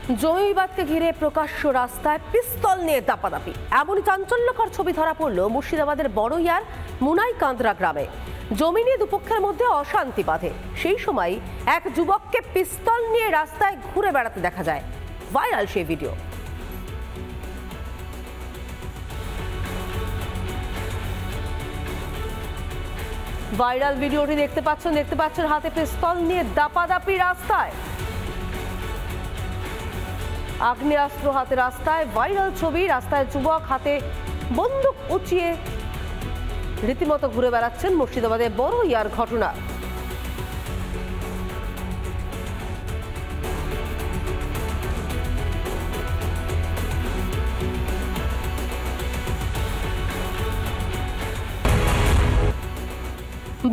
জমি বিবাদকে ঘিরে প্রকাশ্য রাস্তায় পিস্তল নিয়ে দাপাদাপি, এমনই চাঞ্চল্যকর ছবি ধরা পড়ল মুর্শিদাবাদের বড়ইয়ার মুনাইকান্দরা গ্রামে। জমি নিয়ে দুপক্ষের মধ্যে অশান্তি বাধে। সেই সময় এক যুবককে পিস্তল নিয়ে রাস্তায় ঘুরে বেড়াতে দেখা যায়। ভাইরাল সেই ভিডিও। ভাইরাল ভিডিওটি দেখতে পাচ্ছেন হাতে পিস্তল নিয়ে দাপাদাপি রাস্তায়, আগ্নেয়াস্ত্র হাতে রাস্তায়। ভাইরাল ছবি, রাস্তায় যুবক হাতে বন্দুক উঁচিয়ে রীতিমতো ঘুরে বেড়াচ্ছেন। মুর্শিদাবাদের বড়ইয়ার ঘটনা।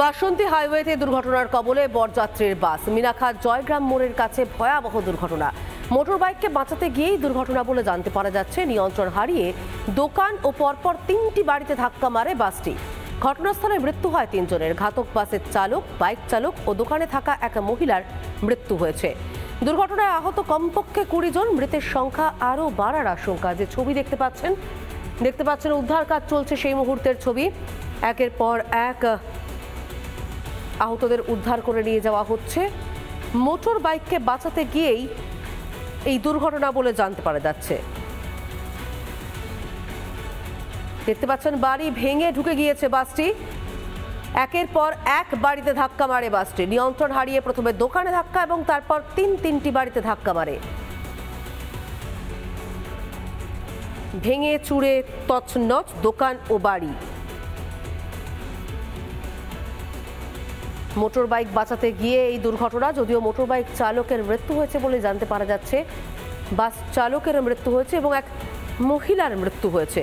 বাসন্তী হাইওয়েতে দুর্ঘটনার কবলে বরযাত্রীর বাস। মিনাখার জয়গ্রাম মোড়ের কাছে ভয়াবহ দুর্ঘটনা। মোটর বাইককে বাঁচাতে গিয়েই দুর্ঘটনা বলে জানতে পারা যাচ্ছে। নিয়ন্ত্রণ হারিয়ে দোকান ও পরপর 3টি বাড়িতে ধাক্কা মারে বাসটি। ঘটনাস্থলে মৃত্যু হয় 3 জনের। ঘাতক বাসের চালক, বাইক চালক ও দোকানে থাকা এক মহিলার মৃত্যু হয়েছে। দুর্ঘটনায় আহত কমপক্ষে 20 জন। মৃতের সংখ্যা আরও বাড়ার আশঙ্কা। যে ছবি দেখতে পাচ্ছেন উদ্ধার কাজ চলছে সেই মুহূর্তের ছবি। একের পর এক আহতদের উদ্ধার করে নিয়ে যাওয়া হচ্ছে। মোটর বাইককে বাঁচাতে গিয়েই এই দুর্ঘটনা বলে জানতে পারা যাচ্ছে। দেখতে পাচ্ছেন বাড়ি ভেঙে ঢুকে গিয়েছে বাসটি। একের পর এক বাড়িতে ধাক্কা মারে বাসটি। নিয়ন্ত্রণ হারিয়ে প্রথমে দোকানে ধাক্কা এবং তারপর 3টি বাড়িতে ধাক্কা মারে। ভেঙে চুরে তছনছ দোকান ও বাড়ি। মোটর বাইক বাঁচাতে গিয়ে এই দুর্ঘটনা। যদিও মোটর বাইক চালকের মৃত্যু হয়েছে বলে জানতে পারা যাচ্ছে। বাস চালকের মৃত্যু হয়েছে এবং এক মহিলার মৃত্যু হয়েছে।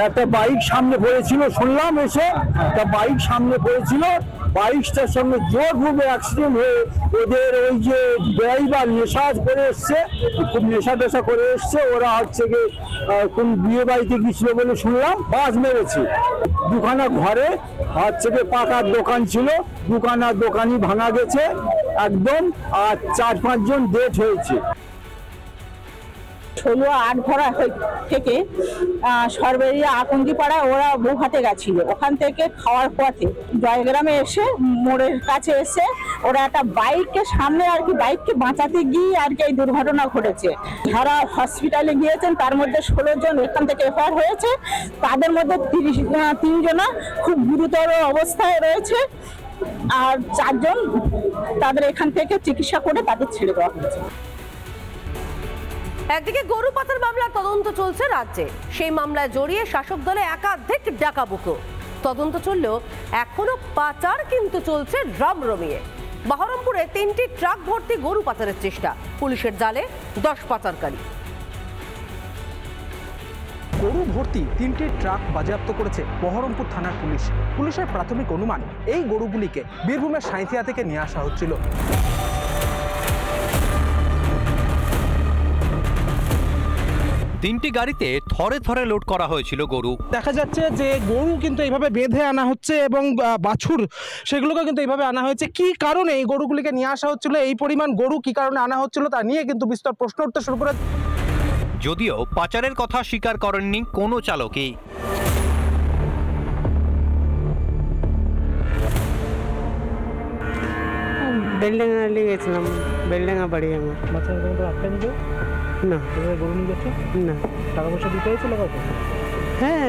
একটা বাইক সামনে পড়েছিল, শুনলাম এসে একটা বাইক সামনে পড়েছিল। বাইকটার সঙ্গে জোরপূর্বে অ্যাক্সিডেন্ট হয়ে ওদের ওই যে ড্রাইভার নেশা করে এসছে, খুব নেশা করে এসছে। ওরা হচ্ছে গিয়ে কোন বিয়ে বাড়িতে গিয়েছিল বলে শুনলাম, বাস মেরেছে। দুখানা ঘরে হচ্ছে গিয়ে পাকার দোকান ছিল, দোকানই ভাঙা গেছে একদম। আর 4-5 জন ডেথ হয়েছে। 16-8 ভরা থেকে সরবেরিয়া আকন্দিপাড়ায় ওরা বৌহাটে গেছিল। ওখান থেকে খাওয়ার পথে জয়গ্রামে এসে মোড়ের কাছে এসে ওরা একটা বাইককে সামনে বাইককে বাঁচাতে গিয়ে এই দুর্ঘটনা ঘটেছে। যারা হসপিটালে গিয়েছেন তার মধ্যে 16 জন এখান থেকে এফআইআর হয়েছে। তাদের মধ্যে 3 জন খুব গুরুতর অবস্থায় রয়েছে আর 4 জন তাদের এখান থেকে চিকিৎসা করে তাদের ছেড়ে দেওয়া হয়েছে। একদিকে গরু পাচার মামলার তদন্ত চলছে রাজ্যে। সেই মামলায় জড়িয়ে শাসক দলে একাধিক ডাকাবুকো। তদন্ত চললেও এখনো পাচার কিন্তু চলছে রমরমিয়ে। বহরমপুরে 3টি ট্রাক ভর্তি গরু পাচারের চেষ্টা। পুলিশের জালে 10 পাচারকারী। গরু ভর্তি 3টি ট্রাক বাজেয়াপ্ত করেছে বহরমপুর থানার পুলিশ। পুলিশের প্রাথমিক অনুমান, এই গরুগুলিকে বীরভূমের সাঁইথিয়া থেকে নিয়ে আসা হচ্ছিল। তিনটি গাড়িতে থরে থরে লোড করা হয়েছিল গরু। দেখা যাচ্ছে যে গরু কিন্তু এইভাবে বেঁধে আনা হচ্ছে এবং বাছুর সেগুলোকে কিন্তু এইভাবে আনা হয়েছে। কি কারণে এই গরুগুলিকে নিয়ে আসা হচ্ছিল, এই পরিমাণ গরু কি কারণে আনা হচ্ছিল তা নিয়ে কিন্তু বিস্তর প্রশ্ন উঠতে শুরু করে। যদিও পাচারের কথা স্বীকার করেননি কোনো চালকই। বিল্ডিং গেছিলাম, বিল্ডিং বাড়ি আমার না গরু নিয়ে যাচ্ছে না। টাকা পয়সা দিতে হয়েছিল কত? হ্যাঁ,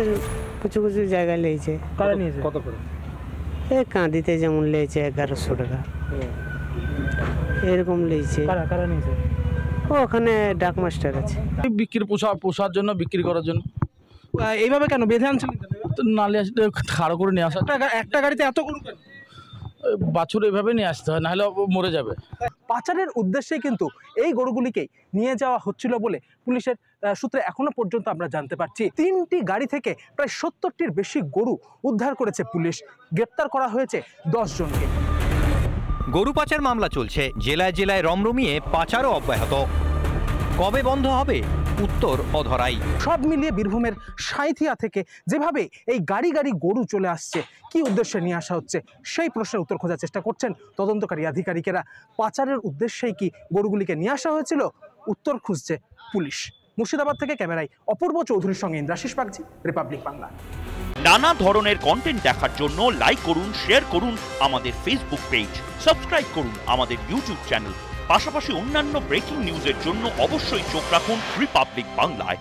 কিছু জায়গায় লেগেছে। কারা নিয়েছে? কত করে? কাঁদিতে যেমন লেগেছে 1100 টাকা এরকম লেগেছে। কারা নিয়েছে? ওখানে ডাক মাস্টার আছে। বিক্রি পোষার জন্য, বিক্রি করার জন্য। এইভাবে কেন বেঁধে আনছিলেন? নালে আসলে খাড়ো করে নিয়ে আসা। একটা গাড়িতে এত গরু কেন? বাছুর এইভাবে নিয়ে আসতে হয়, নাহলে মরে যাবে। পাচারের উদ্দেশ্যে কিন্তু এই গরুগুলিকে নিয়ে যাওয়া হচ্ছিল বলে পুলিশের সূত্রে এখনো পর্যন্ত আমরা জানতে পারছি। 3টি গাড়ি থেকে প্রায় 70টির বেশি গরু উদ্ধার করেছে পুলিশ। গ্রেপ্তার করা হয়েছে 10 জনকে। গরু পাচার মামলা চলছে, জেলায় জেলায় রমরমিয়ে পাচারও অব্যাহত। কবে বন্ধ হবে উত্তর অধরাই। সব মিলিয়ে বীরভূমের সাঁইথিয়া থেকে যেভাবে এই গাড়ি গাড়ি গরু চলে আসছে, কি উদ্দেশ্যে নিয়ে আসা হচ্ছে সেই প্রশ্নের উত্তর খোঁজার চেষ্টা করছেন তদন্তকারী আধিকারিকেরা। পাচারের উদ্দেশ্যেই কি গরুগুলিকে নিয়ে আসা হয়েছিল, উত্তর খুঁজছে পুলিশ। মুর্শিদাবাদ থেকে ক্যামেরায় অপূর্ব চৌধুরীর সঙ্গে ইন্দ্রাশিস বাগচি, রিপাবলিক বাংলা। নানা ধরনের কন্টেন্ট দেখার জন্য লাইক করুন, শেয়ার করুন আমাদের ফেসবুক পেজ, সাবস্ক্রাইব করুন আমাদের ইউটিউব চ্যানেল। পাশাপাশি অন্যান্য ব্রেকিং নিউজের জন্য অবশ্যই চোখ রাখুন রিপাবলিক বাংলায়।